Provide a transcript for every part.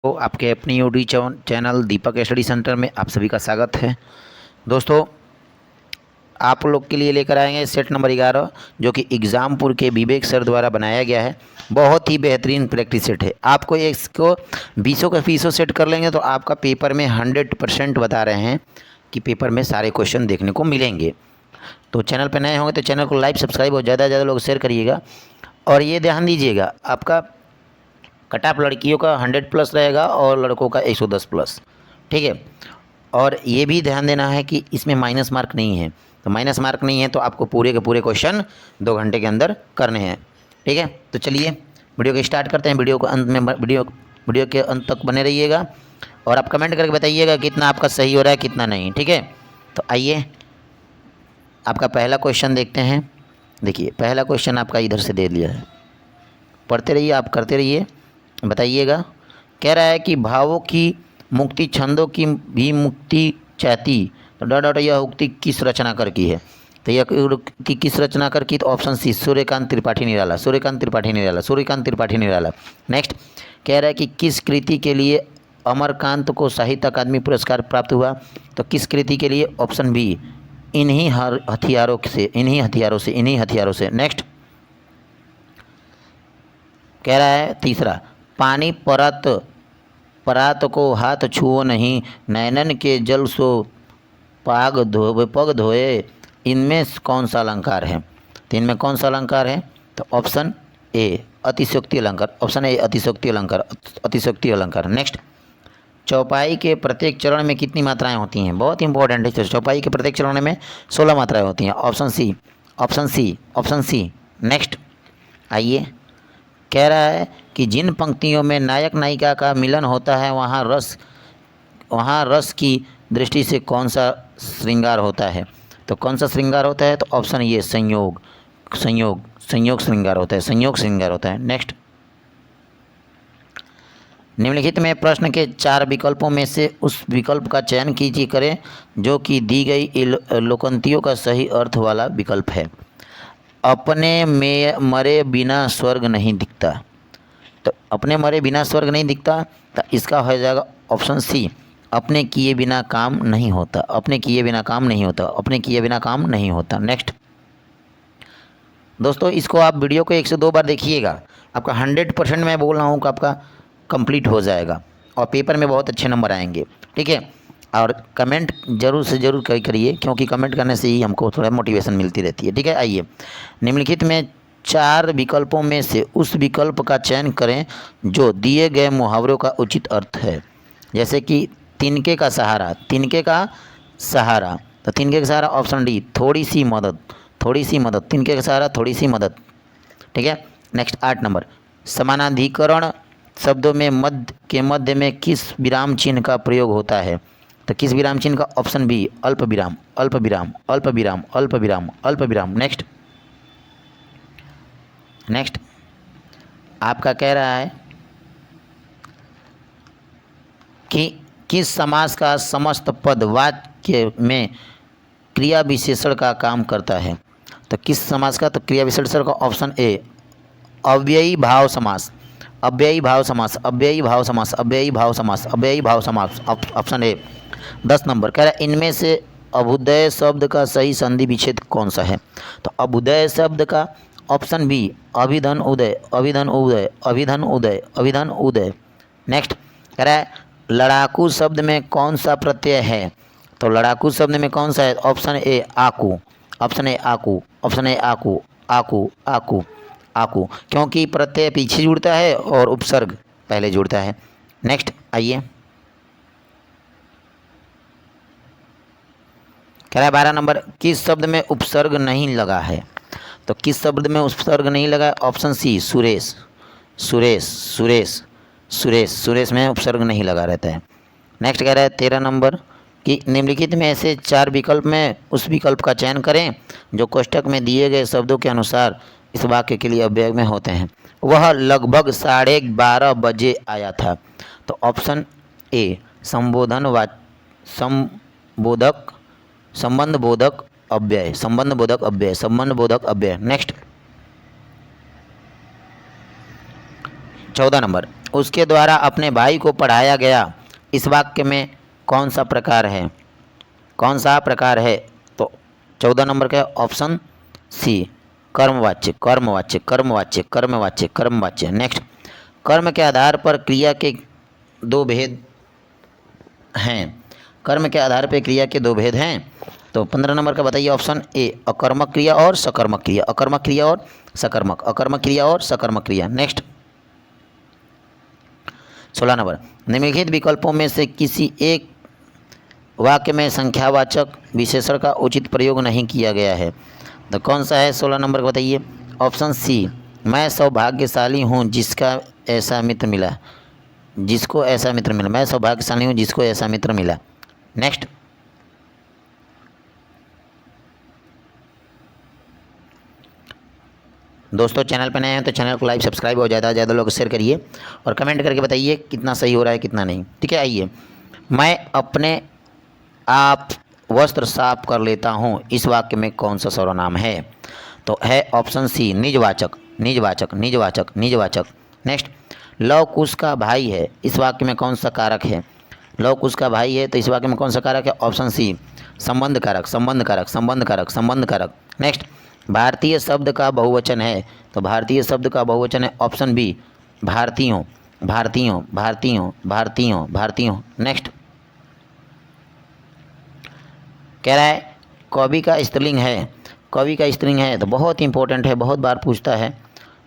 तो आपके अपनी यूट्यूब चैनल दीपक स्टडी सेंटर में आप सभी का स्वागत है। दोस्तों, आप लोग के लिए लेकर आएंगे सेट नंबर 11, जो कि एग्ज़ामपुर के विवेक सर द्वारा बनाया गया है। बहुत ही बेहतरीन प्रैक्टिस सेट है। आपको इसको 20 का फीसों सेट कर लेंगे तो आपका पेपर में 100% बता रहे हैं कि पेपर में सारे क्वेश्चन देखने को मिलेंगे। तो चैनल पर नए होंगे तो चैनल को लाइक सब्सक्राइब और ज़्यादा से ज़्यादा लोग शेयर करिएगा। और ये ध्यान दीजिएगा, आपका कट ऑफ लड़कियों का 100+ रहेगा और लड़कों का 110+। ठीक है। और ये भी ध्यान देना है कि इसमें माइनस मार्क नहीं है। तो माइनस मार्क नहीं है तो आपको पूरे के पूरे क्वेश्चन 2 घंटे के अंदर करने हैं। ठीक है। तो चलिए वीडियो को स्टार्ट करते हैं। वीडियो को अंत में वीडियो के अंत तक बने रहिएगा और आप कमेंट करके बताइएगा कितना आपका सही हो रहा है कितना नहीं। ठीक है। तो आइए आपका पहला क्वेश्चन देखते हैं। देखिए, पहला क्वेश्चन आपका इधर से दे दिया है, पढ़ते रहिए, आप करते रहिए, बताइएगा। कह रहा है कि भावों की मुक्ति छंदों की भी मुक्ति चाहती, तो डॉट यह उक्ति किस रचनाकार की है? तो यह कि किस रचनाकार की? तो ऑप्शन सी, सूर्यकांत त्रिपाठी निराला। सूर्यकांत त्रिपाठी निराला, सूर्यकांत त्रिपाठी निराला। नेक्स्ट, कह रहा है कि किस कृति के लिए अमरकांत को साहित्य अकादमी पुरस्कार प्राप्त हुआ? तो किस कृति के लिए? ऑप्शन बी, इन्हीं हथियारों से। नेक्स्ट, कह रहा है तीसरा, पानी परात को हाथ छुओ नहीं, नैनन के जल सो पग धोए, इनमें कौन सा अलंकार है? तो इनमें कौन सा अलंकार है? तो ऑप्शन ए, अतिशयोक्ति अलंकार। ऑप्शन ए, अतिशयोक्ति अलंकार। नेक्स्ट, चौपाई के प्रत्येक चरण में कितनी मात्राएं होती हैं? बहुत इंपॉर्टेंट है। चौपाई के प्रत्येक चरण में 16 मात्राएं होती हैं। Option C. नेक्स्ट, आइए, कह रहा है कि जिन पंक्तियों में नायक नायिका का मिलन होता है वहाँ रस की दृष्टि से कौन सा श्रृंगार होता है? तो कौन सा श्रृंगार होता है? तो ऑप्शन ये, संयोग श्रृंगार होता है। नेक्स्ट, निम्नलिखित में प्रश्न के 4 विकल्पों में से उस विकल्प का चयन कीजिए करें जो कि दी गई लोकोक्तियों का सही अर्थ वाला विकल्प है। अपने में मरे बिना स्वर्ग नहीं दिखता। तो अपने मरे बिना स्वर्ग नहीं दिखता, तो इसका हो जाएगा ऑप्शन सी, अपने किए बिना काम नहीं होता। नेक्स्ट, दोस्तों, इसको आप वीडियो को 102 बार देखिएगा, आपका 100% मैं बोल रहा हूँ कि आपका कंप्लीट हो जाएगा और पेपर में बहुत अच्छे नंबर आएंगे। ठीक है। और कमेंट जरूर से जरूर करिए, क्योंकि कमेंट करने से ही हमको थोड़ा मोटिवेशन मिलती रहती है। ठीक है। आइए, निम्नलिखित में 4 विकल्पों में से उस विकल्प का चयन करें जो दिए गए मुहावरों का उचित अर्थ है। जैसे कि तिनके का सहारा। तो तिनके का सहारा ऑप्शन डी, थोड़ी सी मदद। तिनके का सहारा, थोड़ी सी मदद। ठीक है। नेक्स्ट, 8 नंबर, समानाधिकरण शब्दों में मध्य में किस विराम चिन्ह का प्रयोग होता है? तो किस विराम चिन्ह का? ऑप्शन बी, अल्प विराम। नेक्स्ट, आपका कह रहा है कि किस समास का समस्त पद वाक्य में क्रिया विशेषण का काम करता है? तो किस समास का? तो क्रिया विशेषण का ऑप्शन ए, अव्ययी भाव समास। Option A. 10 नंबर, कह रहा है इनमें से अभ्युदय शब्द का सही संधि विच्छेद कौन सा है? तो अभ्युदय शब्द का ऑप्शन बी, अभिधन उदय। नेक्स्ट, कह रहा है लड़ाकू शब्द में कौन सा प्रत्यय है? तो लड़ाकू शब्द में कौन सा है? ऑप्शन ए, आकू, क्योंकि प्रत्यय पीछे जुड़ता है और उपसर्ग पहले जुड़ता है। नेक्स्ट, आइए, कह रहा है 12 नंबर, किस शब्द में उपसर्ग नहीं लगा है? तो किस शब्द में उपसर्ग नहीं लगा है? ऑप्शन सी, सुरेश में उपसर्ग नहीं लगा रहता है। नेक्स्ट, कह रहा है 13 नंबर कि निम्नलिखित में ऐसे 4 विकल्प में उस विकल्प का चयन करें जो कोष्ठक में दिए गए शब्दों के अनुसार इस वाक्य के लिए अव्यय में होते हैं। वह लगभग 12:30 बजे आया था। तो ऑप्शन ए, संबंधबोधक अव्यय। नेक्स्ट, 14 नंबर, उसके द्वारा अपने भाई को पढ़ाया गया, इस वाक्य में कौन सा प्रकार है? कौन सा प्रकार है? तो 14 नंबर का ऑप्शन सी, कर्मवाच्य कर्मवाच्य कर्मवाच्य कर्मवाच्य कर्मवाच्य। नेक्स्ट, कर्म के आधार पर क्रिया के दो भेद हैं। कर्म के आधार पर क्रिया के दो भेद हैं। तो 15 नंबर का बताइए ऑप्शन ए, अकर्मक क्रिया और सकर्मक क्रिया, अकर्मक क्रिया और सकर्मक, अकर्मक क्रिया और सकर्मक क्रिया। नेक्स्ट 16 नंबर, निम्नलिखित विकल्पों में से किसी एक वाक्य में संख्यावाचक विशेषण का उचित प्रयोग नहीं किया गया है। तो कौन सा है? 16 नंबर का बताइए ऑप्शन सी, मैं सौभाग्यशाली हूँ जिसका ऐसा मित्र मिला, जिसको ऐसा मित्र मिला, मैं सौभाग्यशाली हूँ जिसको ऐसा मित्र मिला। नेक्स्ट, दोस्तों चैनल पर नए हैं तो चैनल को लाइक सब्सक्राइब और ज़्यादा से ज़्यादा लोग शेयर करिए और कमेंट करके बताइए कितना सही हो रहा है कितना नहीं। ठीक है, आइए, मैं अपने आप वस्त्र साफ कर लेता हूँ, इस वाक्य में कौन सा सर्वनाम है? तो है ऑप्शन सी, निजवाचक निजवाचक निजवाचक निजवाचक। नेक्स्ट, लव कुश का भाई है, इस वाक्य में कौन सा कारक है? लव कुश का भाई है तो इस वाक्य में कौन सा कारक है? ऑप्शन सी, संबंध कारक संबंध कारक संबंध कारक संबंध कारक। नेक्स्ट, भारतीय शब्द का बहुवचन है, तो भारतीय शब्द का बहुवचन है ऑप्शन बी, भारतीयों भारतीयों भारतीयों भारतीयों भारतीयों। नेक्स्ट, कह रहा है कवि का स्त्रीलिंग है, कवि का स्त्रीलिंग है तो बहुत इंपॉर्टेंट है, बहुत बार पूछता है,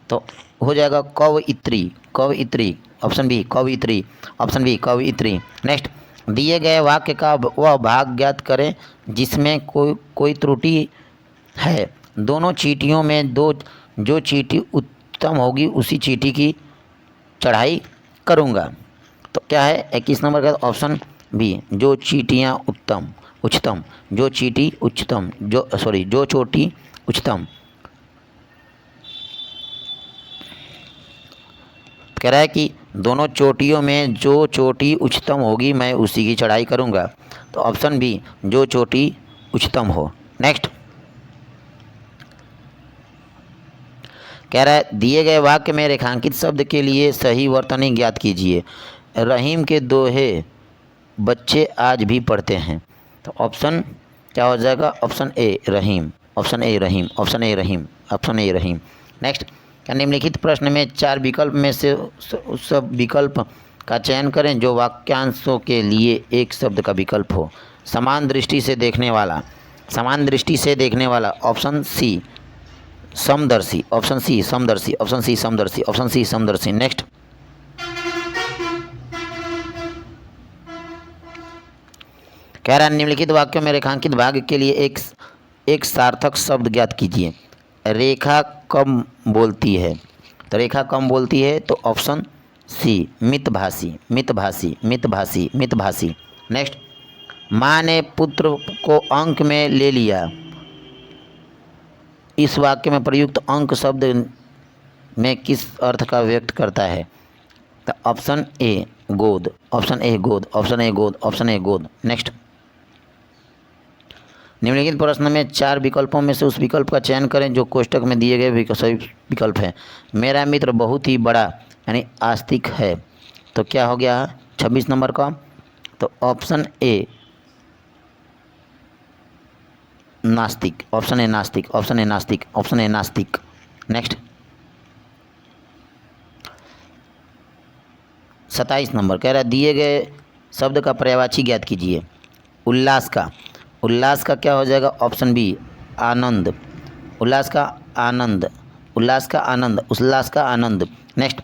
तो हो जाएगा कवयित्री कवयित्री, ऑप्शन बी कवयित्री, ऑप्शन बी कवयित्री। नेक्स्ट, दिए गए वाक्य का वह भाग ज्ञात करें जिसमें कोई त्रुटि है, दोनों चींटियों में दो जो चींटी उत्तम होगी उसी चींटी की चढ़ाई करूँगा। तो क्या है 21 नंबर का ऑप्शन बी, जो चींटियाँ उत्तम उच्चतम, जो चींटी उच्चतम, जो चोटी उच्चतम। कह रहा है कि दोनों चोटियों में जो चोटी उच्चतम होगी मैं उसी की चढ़ाई करूँगा, तो ऑप्शन बी, जो चोटी उच्चतम हो। नेक्स्ट, कह रहा है दिए गए वाक्य में रेखांकित शब्द के लिए सही वर्तनी ज्ञात कीजिए। रहीम के दोहे बच्चे आज भी पढ़ते हैं, तो ऑप्शन क्या हो जाएगा? Option A Rahim, option A Rahim, option A Rahim, option A Rahim. Next, क्या निम्नलिखित प्रश्न में 4 विकल्प में से उस सब विकल्प का चयन करें जो वाक्यांशों के लिए एक शब्द का विकल्प हो। समान दृष्टि से देखने वाला, समान दृष्टि से देखने वाला, ऑप्शन सी समदर्शी, ऑप्शन सी समदर्शी, ऑप्शन सी समदर्शी, ऑप्शन सी समदर्शी। नेक्स्ट, कह रहा है निम्नलिखित वाक्यों में रेखांकित भाग के लिए एक सार्थक शब्द ज्ञात कीजिए। रेखा कम बोलती है, तो रेखा कम बोलती है तो ऑप्शन सी मितभाषी मितभाषी मितभाषी मितभाषी। नेक्स्ट, माँ ने पुत्र को अंक में ले लिया, इस वाक्य में प्रयुक्त अंक शब्द में किस अर्थ का व्यक्त करता है? तो ऑप्शन ए गोद, ऑप्शन ए गोद, ऑप्शन ए गोद, ऑप्शन ए गोद। नेक्स्ट, निम्नलिखित प्रश्न में 4 विकल्पों में से उस विकल्प का चयन करें जो कोष्टक में दिए गए सभी विकल्प हैं। मेरा मित्र बहुत ही बड़ा यानी आस्तिक है, तो क्या हो गया 26 नंबर का? तो ऑप्शन ए नास्तिक, ऑप्शन ए नास्तिक, ऑप्शन ए नास्तिक, ऑप्शन ए नास्तिक। नेक्स्ट, 27 नंबर कह रहा है दिए गए शब्द का पर्यायवाची ज्ञात कीजिए। उल्लास का, उल्लास का क्या हो जाएगा? ऑप्शन बी आनंद, उल्लास का आनंद, उल्लास का आनंद, उल्लास का आनंद। नेक्स्ट,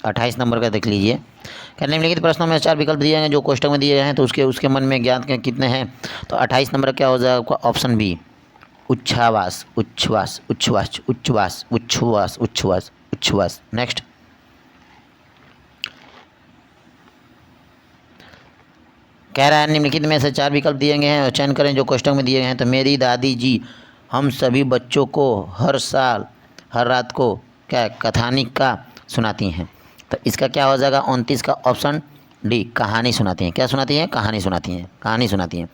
28 नंबर का देख लीजिए। क्या निम्नलिखित प्रश्नों में 4 विकल्प दिए हैं जो कोष्टक में दिए गए हैं तो उसके मन में ज्ञात कितने हैं? तो 28 नंबर क्या हो जाएगा आपका? ऑप्शन बी उच्छ्वास उच्छ्वास उच्छ्वास उच्छ्वास उच्छ्वास उच्छ्वास उच्छ्वास। नेक्स्ट, कह रहा है निम्नलिखित में से 4 विकल्प दिए गए हैं और चयन करें जो कोष्टक में दिए गए हैं। तो मेरी दादी जी हम सभी बच्चों को हर साल हर रात को क्या कथानिका सुनाती हैं, तो इसका क्या हो जाएगा 29 का? ऑप्शन डी कहानी सुनाती हैं। क्या सुनाती हैं? कहानी सुनाती हैं, कहानी सुनाती हैं।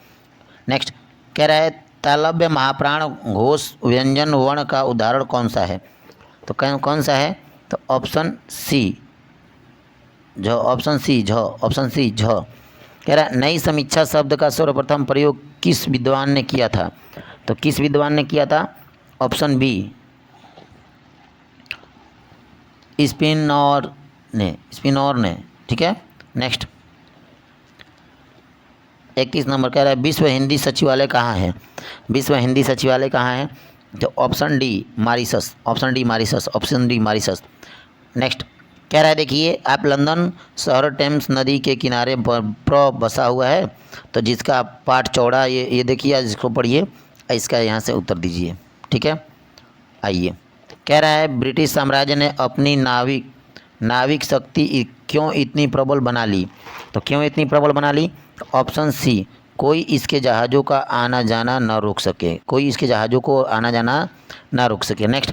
नेक्स्ट, कह रहा है तालव्य महाप्राण घोष व्यंजन वर्ण का उदाहरण कौन सा है? तो कौन सा है? तो ऑप्शन सी झ, ऑप्शन सी झ, ऑप्शन सी झ। कह रहा है नई समीक्षा शब्द का सर्वप्रथम प्रयोग किस विद्वान ने किया था? तो किस विद्वान ने किया था? ऑप्शन बी स्पिनोर ने। ठीक है, नेक्स्ट 21 नंबर कह रहा है विश्व हिंदी सचिवालय कहाँ है? विश्व हिंदी सचिवालय कहाँ है? तो option D Mauritius, option D Mauritius, option D Mauritius. Next कह रहा है देखिए आप लंदन शहर टेम्स नदी के किनारे पर बसा हुआ है, तो जिसका पाठ चौड़ा ये देखिए, जिसको पढ़िए, इसका यहाँ से उत्तर दीजिए। ठीक है, आइए। कह रहा है ब्रिटिश साम्राज्य ने अपनी नाविक शक्ति क्यों इतनी प्रबल बना ली? तो क्यों इतनी प्रबल बना ली? ऑप्शन सी कोई इसके जहाज़ों का आना जाना न रोक सके, कोई इसके जहाज़ों को आना जाना न रोक सके। नेक्स्ट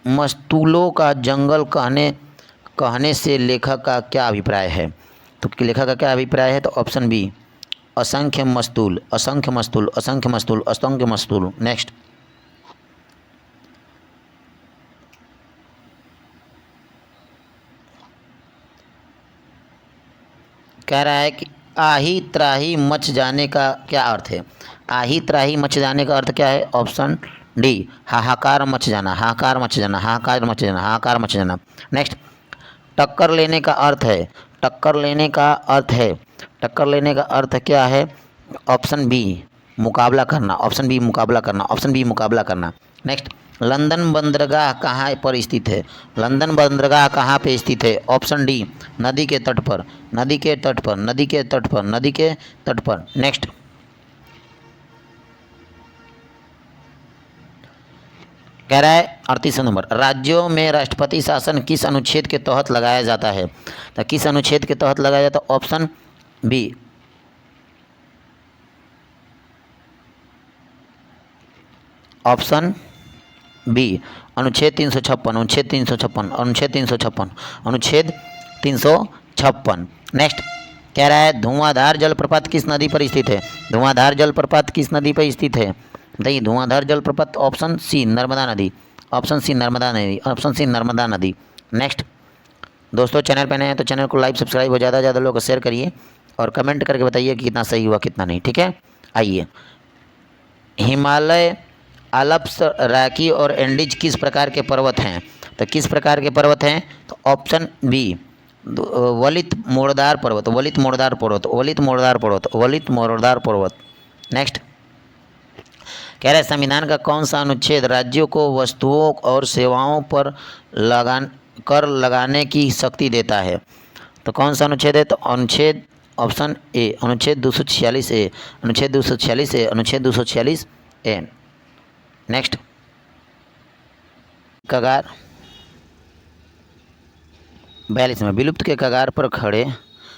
मस्तूलों का जंगल कहने से लेखक का क्या अभिप्राय है? तो लेखक का क्या अभिप्राय है? तो ऑप्शन बी असंख्य मस्तूल, असंख्य मस्तूल, असंख्य मस्तूल, असंख्य मस्तूल। नेक्स्ट कह रहा है कि आही त्राही मच जाने का क्या अर्थ है? आही त्राही मच जाने का अर्थ क्या है? ऑप्शन डी हाहाकार मच जाना, हाहाकार मच जाना, हाहाकार मच जाना, हाहाकार मच जाना। नेक्स्ट टक्कर लेने का अर्थ है, टक्कर लेने का अर्थ है, टक्कर लेने का अर्थ क्या है? ऑप्शन बी मुकाबला करना, ऑप्शन बी मुकाबला करना, ऑप्शन बी मुकाबला करना। नेक्स्ट लंदन बंदरगाह कहाँ पर स्थित है? लंदन बंदरगाह कहाँ पे स्थित है? ऑप्शन डी नदी के तट पर, नदी के तट पर, नदी के तट पर, नदी के तट पर। नेक्स्ट कह रहा है 38 नंबर राज्यों में राष्ट्रपति शासन किस अनुच्छेद के तहत लगाया जाता है? तो किस अनुच्छेद के तहत लगाया जाता है? ऑप्शन बी ऑप्शन बी अनुच्छेद 356, अनुच्छेद 356, अनुच्छेद 356, अनुच्छेद 356। नेक्स्ट कह रहा है धुआंधार जलप्रपात किस नदी पर स्थित है? धुआंधार जलप्रपात किस नदी पर स्थित है? बताइए धुआंधार जलप्रपात। ऑप्शन सी नर्मदा नदी, ऑप्शन सी नर्मदा नदी, ऑप्शन सी नर्मदा नदी। नेक्स्ट दोस्तों चैनल पर नए हैं तो चैनल को लाइक सब्सक्राइब और ज़्यादा से ज़्यादा लोगों को शेयर करिए और कमेंट करके बताइए कि कितना सही हुआ कितना नहीं। ठीक है, आइए। हिमालय, आल्प्स, रॉकी और एंडीज किस प्रकार के पर्वत हैं? तो किस प्रकार के पर्वत हैं? तो ऑप्शन बी वलित मोड़दार पर्वत, वलित मोड़दार पर्वत, वलित मोड़दार पर्वत, वलित मोड़दार पर्वत। नेक्स्ट कह रहा है संविधान का कौन सा अनुच्छेद राज्यों को वस्तुओं और सेवाओं पर कर लगाने की शक्ति देता है? तो कौन सा अनुच्छेद है? तो अनुच्छेद ऑप्शन ए अनुच्छेद 246 ए, अनुच्छेद 246 ए, अनुच्छेद 246 ए। नेक्स्ट कगार 42 में विलुप्त के कगार पर खड़े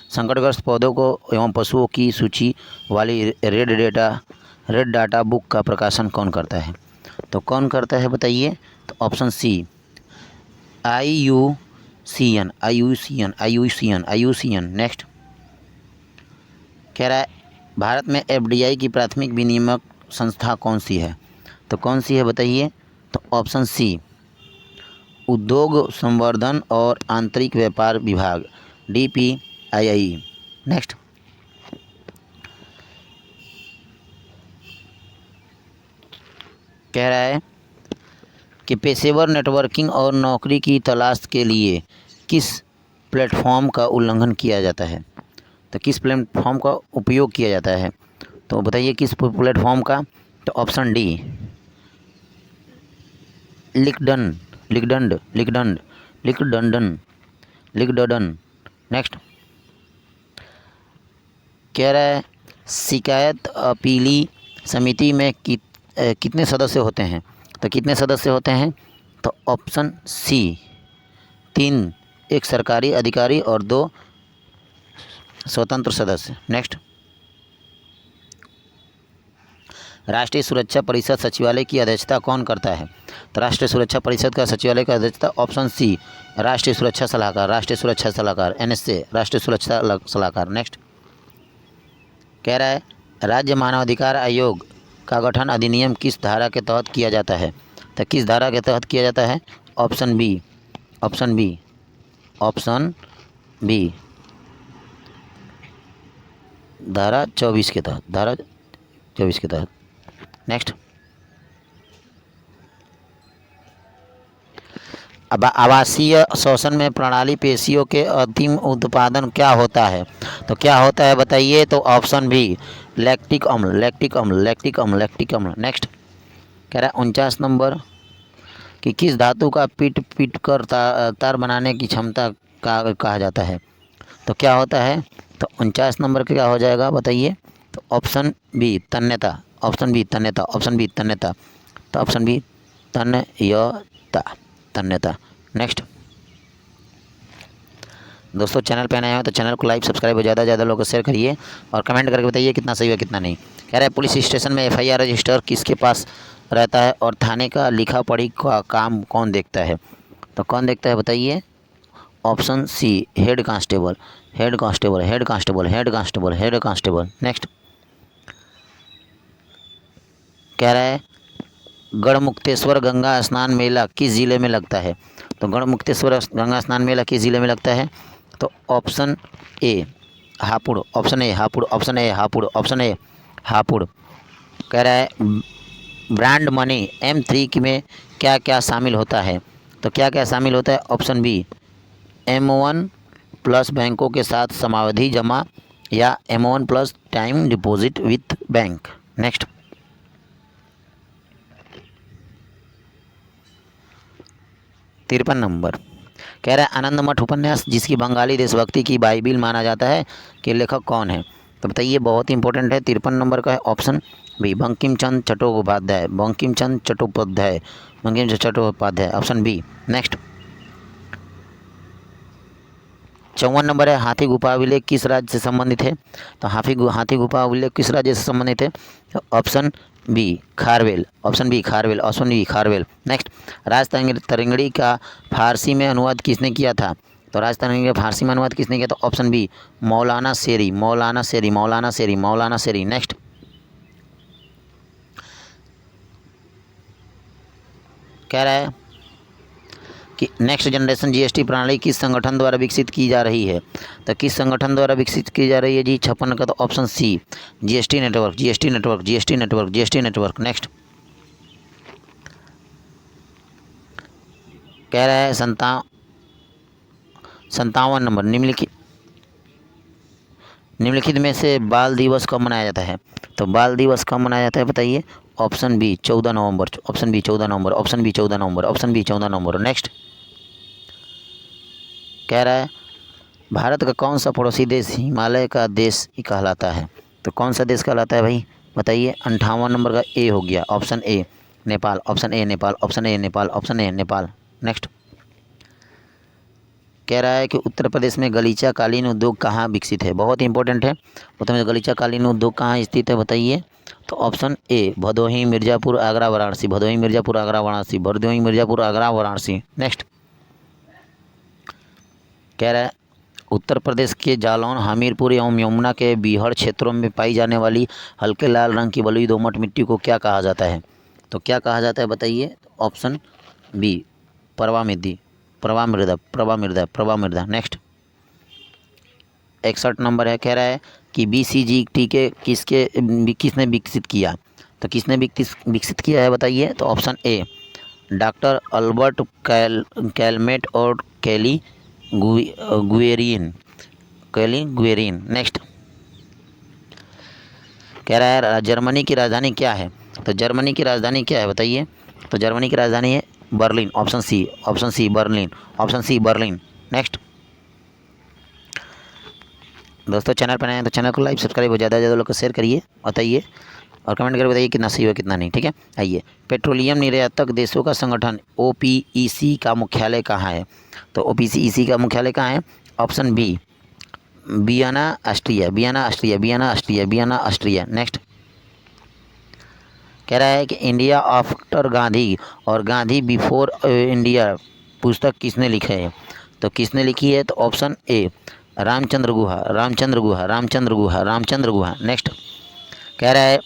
संकटग्रस्त पौधों को एवं पशुओं की सूची वाली रेड डाटा बुक का प्रकाशन कौन करता है? तो कौन करता है बताइए? तो option C IUCN, IUCN, IUCN, IUCN। Next कह रहा है भारत में FDI की प्राथमिक विनियामक संस्था कौन सी है? तो कौन सी है बताइए? तो ऑप्शन सी उद्योग संवर्धन और आंतरिक व्यापार विभाग, DPII। नेक्स्ट कह रहा है कि पेशेवर नेटवर्किंग और नौकरी की तलाश के लिए किस प्लेटफॉर्म का उल्लंघन किया जाता है? तो किस प्लेटफॉर्म का उपयोग किया जाता है? तो बताइए किस प्लेटफॉर्म का? तो ऑप्शन डी लिंक्डइन। नेक्स्ट कह रहा है शिकायत अपीली समिति में कितने सदस्य होते हैं? तो कितने सदस्य होते हैं? तो ऑप्शन सी 3, एक सरकारी अधिकारी और 2 स्वतंत्र सदस्य। नेक्स्ट राष्ट्रीय सुरक्षा परिषद सचिवालय की अध्यक्षता कौन करता है? तो राष्ट्रीय सुरक्षा परिषद का सचिवालय का अध्यक्षता ऑप्शन सी राष्ट्रीय सुरक्षा सलाहकार, राष्ट्रीय सुरक्षा सलाहकार, NSA, राष्ट्रीय सुरक्षा सलाहकार। नेक्स्ट कह रहा है राज्य मानवाधिकार आयोग का गठन अधिनियम किस धारा के तहत किया जाता है? तो किस धारा के तहत किया जाता है? ऑप्शन बी ऑप्शन बी धारा 24 के तहत, धारा 24 के तहत। नेक्स्ट, अब आवासीय श्वसन में प्रणाली पेशियों के अंतिम उत्पादन क्या होता है? तो क्या होता है बताइए? तो ऑप्शन बी लैक्टिक अम्ल, लैक्टिक अम्ल, लैक्टिक अम्ल, लैक्टिक अम्ल। नेक्स्ट, कह रहा है 49 नंबर कि किस धातु का पीट पीट कर तार बनाने की क्षमता का कहा जाता है? तो क्या होता है? तो 49 नंबर का क्या हो जाएगा बताइए? तो ऑप्शन बी तन्यता, ऑप्शन बी तन्यता, ऑप्शन बी तन्यता, तो ऑप्शन बी तन्यता, तन्यता। नेक्स्ट, दोस्तों चैनल पे नए हो तो चैनल को लाइक सब्सक्राइब और ज़्यादा से ज़्यादा लोगों को शेयर करिए और कमेंट करके बताइए कितना सही है कितना नहीं। कह रहा है पुलिस स्टेशन में FIR रजिस्टर किसके पास रहता है और थाने का लिखा पढ़ी का काम कौन देखता है? तो कौन देखता है बताइए? Option C head constable, head constable, head constable, head constable, head constable. Next, कह रहा है गढ़मुक्तेश्वर गंगा स्नान मेला किस ज़िले में लगता है? तो गढ़मुक्तेश्वर गंगा स्नान मेला किस ज़िले में लगता है? तो option A Hapur, option A Hapur, option A Hapur, option A Hapur. कह रहा है ब्रांड मनी M3 में क्या क्या शामिल होता है? तो क्या क्या शामिल होता है? ऑप्शन बी M1 प्लस बैंकों के साथ समावधि जमा या M1 plus time deposit with bank. Next, 53 number कह रहा है आनंद मठ उपन्यास जिसकी बंगाली देशभक्ति की बाइबिल माना जाता है कि लेखक कौन है? तो बताइए, बहुत इंपॉर्टेंट है। 53 नंबर का है option B Bankim Chandra Chattopadhyay, Bankim Chandra Chattopadhyay, Bankim Chandra Chattopadhyay, option B. Next, 54 number है हाथी गुफा अभिलेख किस राज्य से संबंधित है? तो हाथी गुफा अभिलेख किस राज्य से संबंधित है? तो option B Kharavela, option B Kharavela, option B Kharavela. Next, Rajatarangini का फारसी में अनुवाद किसने किया था? तो राज तरंगड़ी का फारसी में अनुवाद किसने किया? तो ऑप्शन बी मौलाना शेरी, मौलाना शेरी, मौलाना शेरी, मौलाना शेरी। नेक्स्ट, कह रहा है कि नेक्स्ट जनरेशन GST प्रणाली किस संगठन द्वारा विकसित की जा रही है? तो किस संगठन द्वारा विकसित की जा रही है जी? 56 का तो option C GST network, GST network, GST network, GST network. Next, कह रहा है 57 नंबर निम्नलिखित में से बाल दिवस कब मनाया जाता है? तो बाल दिवस कब मनाया जाता है बताइए? ऑप्शन बी 14 नवंबर, ऑप्शन बी 14 नवंबर, ऑप्शन बी 14 नवंबर, ऑप्शन बी 14 नवंबर। नेक्स्ट, कह रहा है भारत का कौन सा पड़ोसी देश हिमालय का देश कहलाता है? तो कौन सा देश कहलाता है भाई बताइए? 58 नंबर का ए हो गया, option A Nepal, option A Nepal, option A Nepal, option A Nepal. Next, कह रहा है कि उत्तर प्रदेश में गलीचा कालीन उद्योग कहाँ विकसित है? बहुत इंपॉर्टेंट है। उत्तर में गलीचा कालीन उद्योग कहाँ स्थित है बताइए? तो option A Bhadohi, Mirzapur, Agra, Varanasi, Bhadohi, Mirzapur, Agra, Varanasi, Bhadohi, Mirzapur, Agra, Varanasi. Next, कह रहा है उत्तर प्रदेश के जालौन, हमीरपुर एवं यमुना के बीहड़ क्षेत्रों में पाई जाने वाली हल्के लाल रंग की बलुई दोमट मिट्टी को क्या कहा जाता है? तो क्या कहा जाता है बताइए? ऑप्शन बी प्रवा मृदा, प्रवा मृदा, प्रवा मृदा, प्रवा मृदा। नेक्स्ट, 61 नंबर है, कह रहा है कि BCG के किसने विकसित किया? तो किसने विकसित किया है बताइए? तो option A doctor Albert Calmette और कैली गुएरिन, कैली गुएरिन। नेक्स्ट, कह रहा है जर्मनी की राजधानी क्या है? तो जर्मनी की राजधानी क्या है बताइए? तो जर्मनी की राजधानी है Berlin, option C, option C Berlin, option C Berlin. Next, दोस्तों चैनल पर नए हैं तो चैनल को लाइक सब्सक्राइब और ज़्यादा से ज़्यादा लोग को शेयर करिए, बताइए और कमेंट करके बताइए कितना सही हो कितना नहीं। ठीक है, आइए, पेट्रोलियम निर्यातक देशों का संगठन OPEC का मुख्यालय कहाँ है? तो OPEC का मुख्यालय कहाँ है? Option B Vienna, Austria, Vienna, Austria, Vienna, Austria, Vienna, Austria. Next, कह रहा है कि इंडिया आफ्टर गांधी और गांधी बिफोर इंडिया पुस्तक किसने लिखा है? तो किसने लिखी है? तो option A Ramachandra Guha, Ramachandra Guha, Ramachandra Guha, Ramachandra Guha. Next, कह रहा है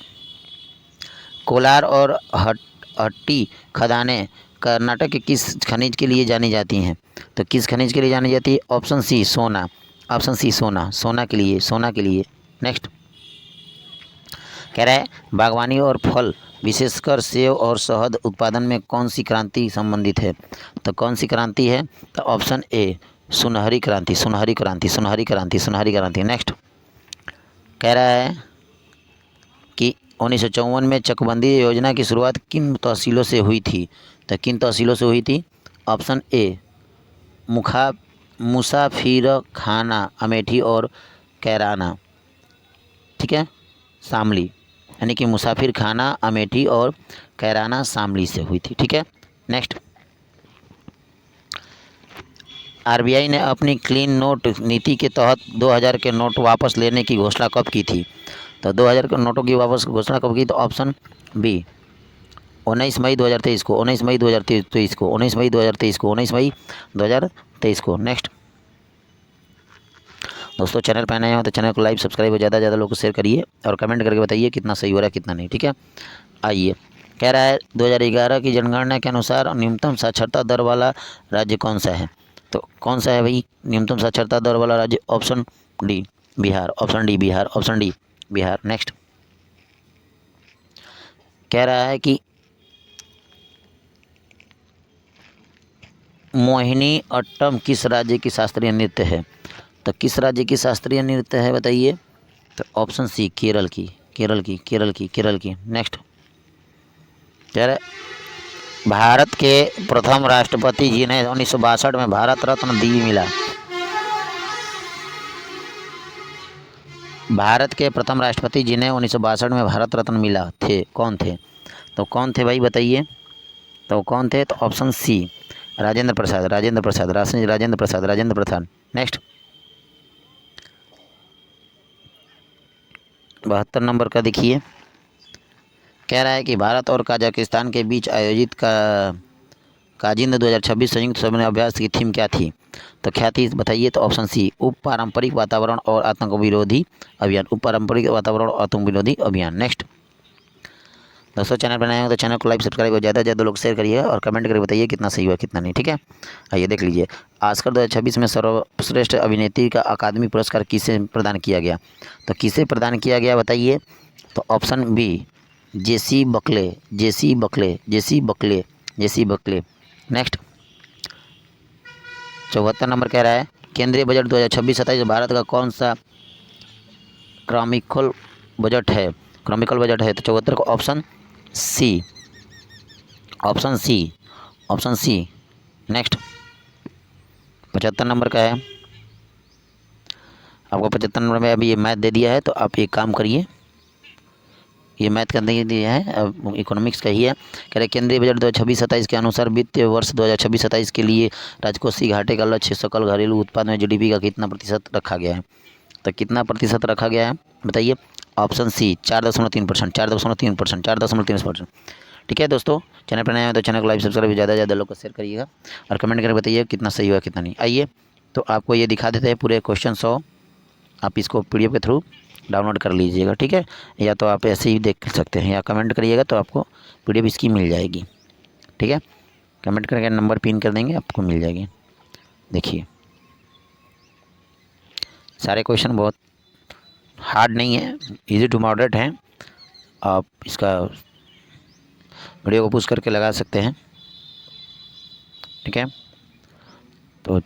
कोलार और हट्टी खदानें कर्नाटक के किस खनिज के लिए जानी जाती हैं? तो किस खनिज के लिए जानी जाती है? ऑप्शन सी सोना, ऑप्शन सी सोना, सोना के लिए, सोना के लिए। नेक्स्ट कह रहा है बागवानी और फल विशेषकर सेब और शहद उत्पादन में कौन सी क्रांति संबंधित है? तो कौन सी क्रांति है? तो ऑप्शन ए सुनहरी क्रांति, सुनहरी क्रांति, सुनहरी क्रांति, सुनहरी क्रांति। नेक्स्ट कह रहा है कि 1954 में चकबंदी योजना की शुरुआत किन तहसीलों से हुई थी? तो किन तहसीलों से हुई थी? ऑप्शन ए मुसाफिर खाना अमेठी और कैराना, ठीक है, शामली, यानी कि मुसाफिर खाना अमेठी और कैराना शामली से हुई थी, ठीक है। नेक्स्ट आरबीआई ने अपनी क्लीन नोट नीति के तहत 2000 के नोट वापस लेने की घोषणा कब की थी? तो 2000 के नोटों की वापस घोषणा कब की? तो ऑप्शन बी 19 मई 2023 को, 19 मई 2023 को, 19 मई 2023 को, 19 मई 2023 को। नेक्स्ट दोस्तों चैनल पर नए हो तो चैनल को लाइक सब्सक्राइब और ज़्यादा से ज़्यादा लोगों को शेयर करिए और कमेंट करके बताइए कितना सही हो रहा है कितना नहीं, ठीक है। आइए कह रहा है 2011 की जनगणना के अनुसार न्यूनतम साक्षरता दर वाला राज्य कौन सा है? तो कौन सा है भाई न्यूनतम साक्षरता दर वाला राज्य? Option D Bihar, option D Bihar, option D Bihar. Next कह रहा है कि मोहिनी अट्टम किस राज्य की शास्त्रीय नृत्य है? तो किस राज्य की शास्त्रीय नृत्य है बताइए? तो ऑप्शन सी केरल की, केरल की, केरल की, केरल की। नेक्स्ट कह रहा है भारत के प्रथम राष्ट्रपति जिन्हें 1962 में भारत रत्न दी मिला, भारत के प्रथम राष्ट्रपति जिन्हें 1962 में भारत रत्न मिला थे, कौन थे? तो कौन थे भाई बताइए? तो कौन थे? तो ऑप्शन सी राजेंद्र प्रसाद, राजेंद्र प्रसाद, राजेंद्र प्रसाद, राजेंद्र प्रसाद। नेक्स्ट 72 नंबर का देखिए, कह रहा है कि भारत और कजाकिस्तान के बीच आयोजित काजिंद 2026 संयुक्त सैन्य अभ्यास की थीम क्या थी? तो क्या थी बताइए? तो ऑप्शन सी उप पारंपरिक वातावरण और आतंक विरोधी अभियान, उप पारंपरिक वातावरण और आतंक विरोधी अभियान। नेक्स्ट दोस्तों चैनल बनाए हो तो चैनल को लाइक सब्सक्राइब और ज़्यादा से ज़्यादा लोग शेयर करिएगा और कमेंट करके बताइए कितना सही हुआ कितना नहीं, ठीक है। आइए देख लीजिए ऑस्कर 2026 में सर्वश्रेष्ठ अभिनेत्री का अकादमी पुरस्कार किसे प्रदान किया गया? तो किसे प्रदान किया गया बताइए? तो ऑप्शन बी जेसी बकले, जेसी बकले, जेसी बकले, जेसी बकले। नेक्स्ट 74 नंबर कह रहा है केंद्रीय बजट 2026-27 भारत का कौन सा क्रॉमिकल बजट है? क्रॉमिकल बजट है। तो 74 को option C, option C, option C. Next 75 number का है, आपको 75 नंबर में अभी ये मैथ दे दिया है तो आप एक काम करिए, ये मैथ का नहीं दिया है, अब इकोनॉमिक्स का ही है। कह रहे केंद्रीय बजट 2026-27 के अनुसार वित्तीय वर्ष 2026-27 के लिए राजकोषीय घाटे का लक्ष्य सकल घरेलू उत्पाद में जीडीपी का कितना प्रतिशत रखा गया है? तो कितना प्रतिशत रखा गया है बताइए? ऑप्शन सी 4.3%, 4.3%, 4.3%, ठीक है। दोस्तों चैनल पर नए हैं तो चैनल को लाइक सब्सक्राइब ज़्यादा से ज़्यादा लोग को शेयर करिएगा और कमेंट करके बताइए कितना सही हुआ कितना नहीं। आइए तो आपको ये दिखा देते हैं पूरे क्वेश्चन 100, आप इसको पीडीएफ के थ्रू डाउनलोड कर लीजिएगा, ठीक है, या तो आप ऐसे ही देख सकते हैं या कमेंट करिएगा तो आपको पीडीएफ इसकी मिल जाएगी, ठीक है। कमेंट करके नंबर पिन कर देंगे आपको मिल जाएगी। देखिए सारे क्वेश्चन बहुत हार्ड नहीं है, इजी टू मॉडरेट हैं, आप इसका वीडियो को पुश करके लगा सकते हैं, ठीक है। तो